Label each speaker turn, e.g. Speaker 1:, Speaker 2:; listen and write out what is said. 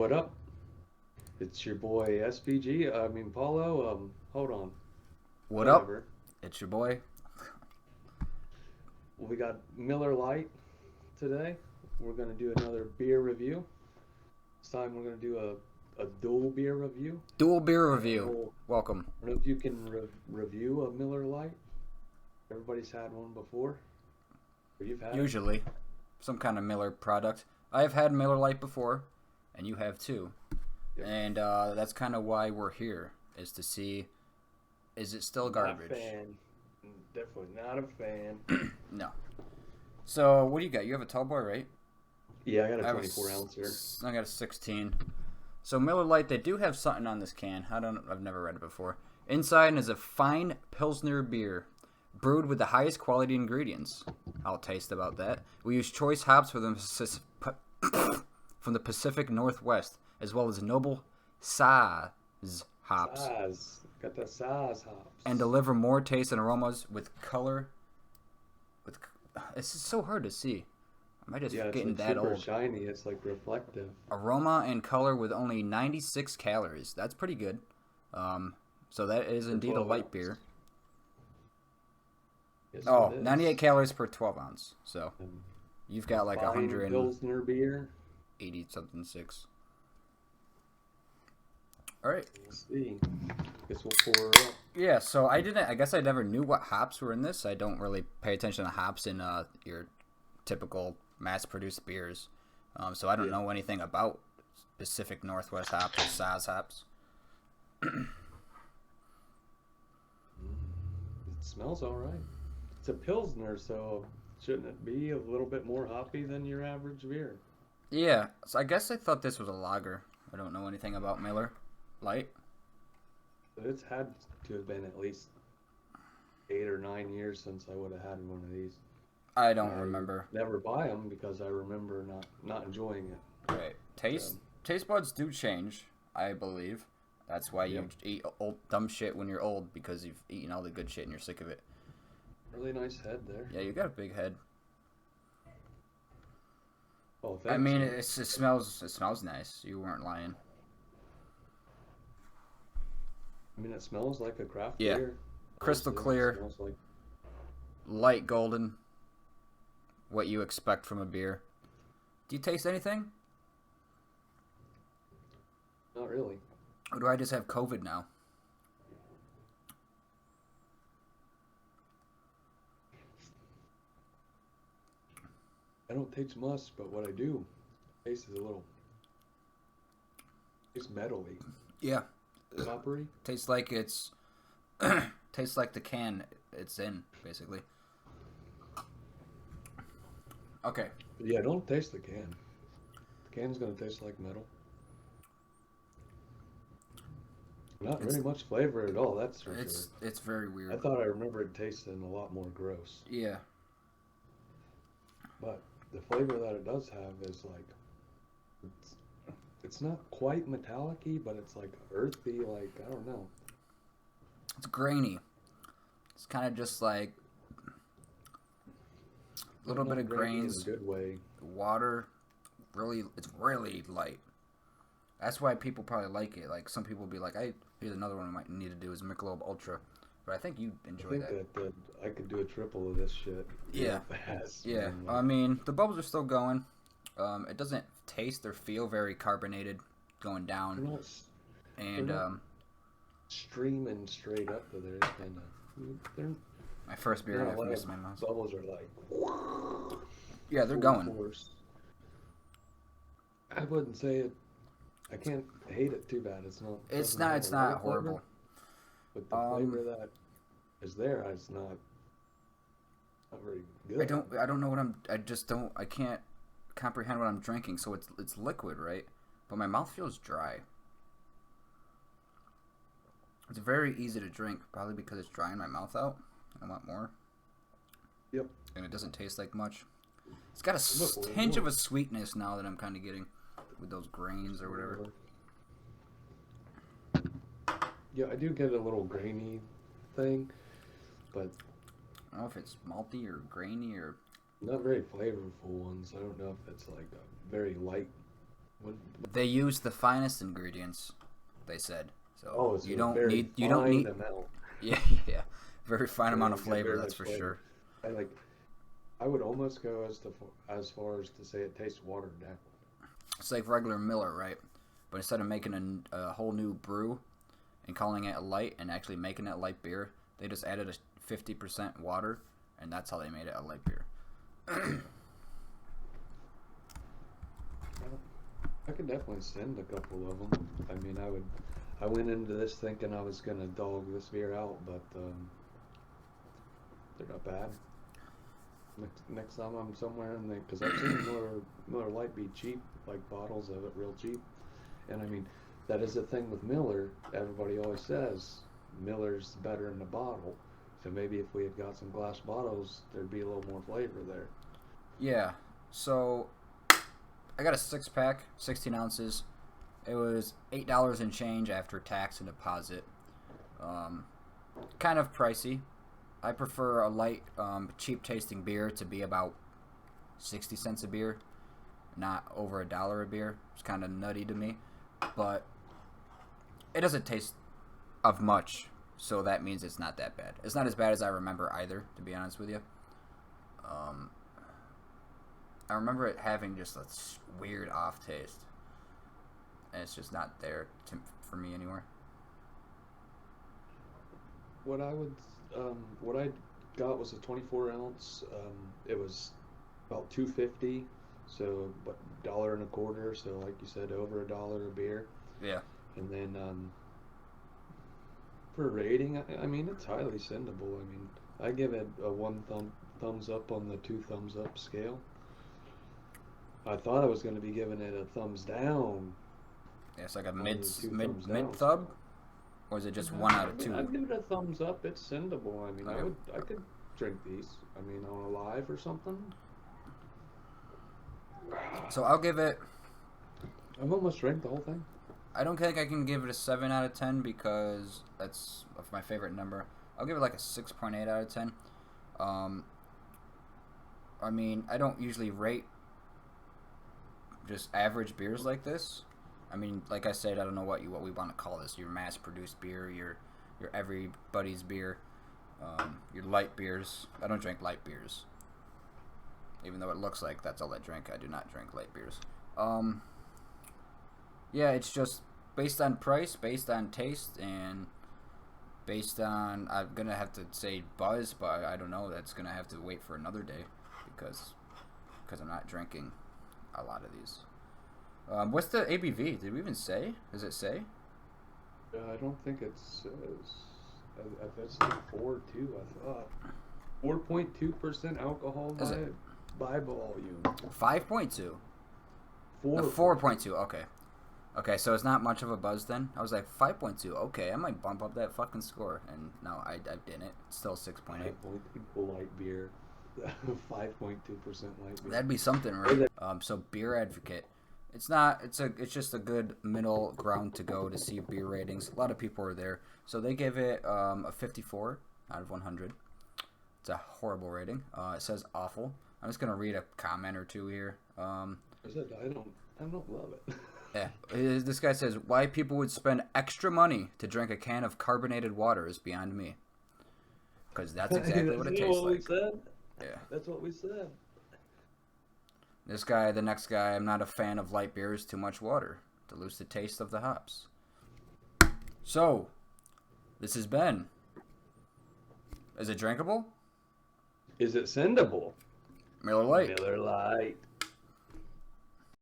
Speaker 1: What up? It's your boy SPG. I mean Paulo. Hold on.
Speaker 2: What up?
Speaker 1: Whatever.
Speaker 2: It's your boy.
Speaker 1: We got Miller Lite today. We're gonna do another beer review. This time we're gonna do a dual beer review.
Speaker 2: Dual beer
Speaker 1: I don't
Speaker 2: review.
Speaker 1: know.
Speaker 2: Welcome.
Speaker 1: I don't know if you can review a Miller Lite. Everybody's had one before. Or you've had it.
Speaker 2: Usually, some kind of Miller product. I have had Miller Lite before, and you have too.
Speaker 1: Yep.
Speaker 2: And that's kind of why we're here, is to see, is it still
Speaker 1: Not
Speaker 2: garbage?
Speaker 1: a fan. Definitely not a fan.
Speaker 2: No. So, what do you got? You have a tall boy, right?
Speaker 1: Yeah, I got a
Speaker 2: I have
Speaker 1: 24 ounce here.
Speaker 2: I got a 16. So Miller Lite, they do have something on this can. I've never read it before. Inside is a fine Pilsner beer, brewed with the highest quality ingredients. I'll taste about that. We use choice hops from the Pacific Northwest, as well as noble Saaz hops,
Speaker 1: Size. Got that size hops.
Speaker 2: and deliver more taste and aromas with color. It's so hard to see. Am I just
Speaker 1: Yeah, it's
Speaker 2: getting
Speaker 1: like
Speaker 2: that
Speaker 1: super
Speaker 2: old?
Speaker 1: shiny. It's like reflective.
Speaker 2: Aroma and color with only 96 calories. That's pretty good. So that is
Speaker 1: For
Speaker 2: indeed a
Speaker 1: 12
Speaker 2: light
Speaker 1: ounce.
Speaker 2: beer.
Speaker 1: Yes,
Speaker 2: Oh,
Speaker 1: it is.
Speaker 2: 98 calories per 12 ounce. So
Speaker 1: Um,
Speaker 2: you've got like
Speaker 1: Fine
Speaker 2: 180
Speaker 1: Pilsner beer.
Speaker 2: something six. All right.
Speaker 1: Let's see. Guess we'll pour her up.
Speaker 2: Yeah. So I guess I never knew what hops were in this. I don't really pay attention to hops in your typical mass-produced beers. So I don't
Speaker 1: Yeah.
Speaker 2: know anything about Pacific Northwest hops or Saaz hops.
Speaker 1: It smells all right. It's a Pilsner, so shouldn't it be a little bit more hoppy than your average beer?
Speaker 2: Yeah, so I guess I thought this was a lager. I don't know anything about Miller Lite.
Speaker 1: But it's had to have been at least 8 or 9 years since I would have had one of these.
Speaker 2: I don't
Speaker 1: I
Speaker 2: remember.
Speaker 1: never buy them because I remember not enjoying it.
Speaker 2: Right. Taste buds do change, I believe. That's why you
Speaker 1: Yep.
Speaker 2: eat old dumb shit when you're old, because you've eaten all the good shit and you're sick of it.
Speaker 1: Really nice head there.
Speaker 2: Yeah, you got a big head.
Speaker 1: Oh,
Speaker 2: I
Speaker 1: thanks.
Speaker 2: mean,
Speaker 1: man.
Speaker 2: it smells nice. You weren't lying.
Speaker 1: I mean, it smells like a craft
Speaker 2: Yeah.
Speaker 1: beer.
Speaker 2: Crystal
Speaker 1: Honestly,
Speaker 2: clear,
Speaker 1: it smells like.
Speaker 2: light golden. What you expect from a beer. Do you taste anything?
Speaker 1: Not really.
Speaker 2: Or do I just have COVID now?
Speaker 1: I don't taste much, but what I do taste is a little. It's metally,
Speaker 2: Yeah.
Speaker 1: coppery.
Speaker 2: Tastes like it's tastes like the can it's in, basically. Okay.
Speaker 1: Yeah, don't taste the can. The can's gonna taste like metal. Not
Speaker 2: It's
Speaker 1: very much flavor at all. That's for sure.
Speaker 2: it's very
Speaker 1: I
Speaker 2: weird.
Speaker 1: thought I remembered tasting a lot more gross,
Speaker 2: Yeah.
Speaker 1: but the flavor that it does have is like it's, it's not quite metallic-y, but it's like earthy. Like I don't know.
Speaker 2: It's grainy. It's kind of just like a little bit
Speaker 1: Not
Speaker 2: of
Speaker 1: grainy in a
Speaker 2: grains,
Speaker 1: good way.
Speaker 2: water. It's really light. That's why people probably like it. Like some people will be like, here's another one we might need to do is Michelob Ultra. But I think you
Speaker 1: I
Speaker 2: enjoy
Speaker 1: think
Speaker 2: that.
Speaker 1: that I could do a triple of this shit
Speaker 2: Yeah.
Speaker 1: real fast.
Speaker 2: Yeah.
Speaker 1: Man.
Speaker 2: I mean, the bubbles are still going. It doesn't taste or feel very carbonated going
Speaker 1: They're
Speaker 2: down.
Speaker 1: not,
Speaker 2: And
Speaker 1: not streaming straight up to there. It's kind of they're
Speaker 2: my first beer,
Speaker 1: not
Speaker 2: I
Speaker 1: a lot
Speaker 2: missed
Speaker 1: of
Speaker 2: my mouth.
Speaker 1: bubbles are like
Speaker 2: Yeah, they're
Speaker 1: full
Speaker 2: going.
Speaker 1: force. I wouldn't say it. I can't hate it too bad. It's not.
Speaker 2: It's
Speaker 1: Doesn't have
Speaker 2: it's
Speaker 1: a lot
Speaker 2: not
Speaker 1: of flavor,
Speaker 2: horrible.
Speaker 1: but the flavor that is there is not very good.
Speaker 2: I don't know what I can't comprehend what I'm drinking. So it's liquid, right? But my mouth feels dry. It's very easy to drink, probably because it's drying my mouth out. I want more.
Speaker 1: Yep.
Speaker 2: And it doesn't taste like much. It's got a
Speaker 1: Look, we're
Speaker 2: tinge of
Speaker 1: more-
Speaker 2: a sweetness now that I'm kind of getting with those grains or whatever.
Speaker 1: Yeah, I do get a little grainy thing, but
Speaker 2: I don't know if it's malty or grainy or
Speaker 1: not very flavorful ones. I don't know if it's like a very light What,
Speaker 2: They use the finest ingredients, they said. So
Speaker 1: oh, it's
Speaker 2: you
Speaker 1: a
Speaker 2: don't
Speaker 1: very
Speaker 2: need you don't
Speaker 1: fine
Speaker 2: need
Speaker 1: amount.
Speaker 2: yeah, yeah. Very fine
Speaker 1: So you
Speaker 2: amount of
Speaker 1: don't get
Speaker 2: flavor,
Speaker 1: very
Speaker 2: that's
Speaker 1: much
Speaker 2: for
Speaker 1: flavor.
Speaker 2: sure.
Speaker 1: I like. I would almost go as far as to say it tastes watered down.
Speaker 2: It's like regular Miller, right? But instead of making a whole new brew and calling it a light and actually making it light beer, they just added a 50% water, and that's how they made it a light beer.
Speaker 1: I could definitely send a couple of them. I mean, I went into this thinking I was gonna dog this beer out, but they're not bad. Next time I'm somewhere and because I've seen Miller Lite be cheap, like bottles of it real cheap, and I mean that is the thing with Miller. Everybody always says Miller's better in the bottle, so maybe if we had got some glass bottles, there'd be a little more flavor there.
Speaker 2: Yeah. So I got a 6-pack, 16 ounces. It was $8 and change after tax and deposit. Kind of pricey. I prefer a light, cheap tasting beer to be about 60 cents a beer, not over $1 a beer. It's kind of nutty to me, but it doesn't taste of much, so that means it's not that bad. It's not as bad as I remember either, to be honest with you. I remember it having just a weird off taste, and it's just not there for me anymore.
Speaker 1: What I would, what I got was a 24 ounce. It was about 250, so but dollar and a quarter. So like you said, over $1 a beer.
Speaker 2: Yeah.
Speaker 1: And then for rating, I mean it's highly sendable. I mean I give it a thumbs up on the 2 thumbs up scale. I thought I was going to be giving it a thumbs down.
Speaker 2: Yeah, it's like a
Speaker 1: on the
Speaker 2: mid
Speaker 1: 2
Speaker 2: mid
Speaker 1: thumbs
Speaker 2: mid
Speaker 1: down
Speaker 2: thub,
Speaker 1: scale.
Speaker 2: or is it just 1 out of 2?
Speaker 1: I'd give it a thumbs up. It's sendable. I mean,
Speaker 2: Okay.
Speaker 1: I could drink these. I mean, on a live or something.
Speaker 2: So I'll give it.
Speaker 1: I've almost drank the whole thing.
Speaker 2: I don't think I can give it a 7 out of 10 because that's my favorite number. I'll give it like a 6.8 out of 10. I mean, I don't usually rate just average beers like this. I mean, like I said, I don't know what we want to call this. Your mass-produced beer, your everybody's beer, your light beers. I don't drink light beers, even though it looks like that's all I drink. I do not drink light beers. Yeah, it's just based on price, based on taste, and based on, I'm gonna have to say buzz, but I don't know. That's gonna have to wait for another day because I'm not drinking a lot of these. What's the ABV? Did we even say? Does it say?
Speaker 1: I don't think it says. That's like 4.2. I thought 4.2% alcohol
Speaker 2: Is it?
Speaker 1: by volume.
Speaker 2: 5.2. 4.2. Okay. Okay, so it's not much of a buzz then. I was like 5.2. Okay, I might bump up that fucking score, and no, I didn't. It's still 6.8.
Speaker 1: 5.2 light beer. 5.2% light beer.
Speaker 2: That'd be something, right? So Beer Advocate. It's not. It's just a good middle ground to go to see beer ratings. A lot of people are there, so they give it a 54 out of 100. It's a horrible rating. It says awful. I'm just gonna read a comment or two here.
Speaker 1: I don't love it.
Speaker 2: Yeah, this guy says why people would spend extra money to drink a can of carbonated water is beyond me. Because that's exactly what it tastes like.
Speaker 1: We said?
Speaker 2: Yeah.
Speaker 1: That's what we said.
Speaker 2: This guy, the next guy, I'm not a fan of light beers, too much water. To lose the taste of the hops. So, this has been. Is it drinkable?
Speaker 1: Is it sendable?
Speaker 2: Miller Lite.
Speaker 1: Miller Lite.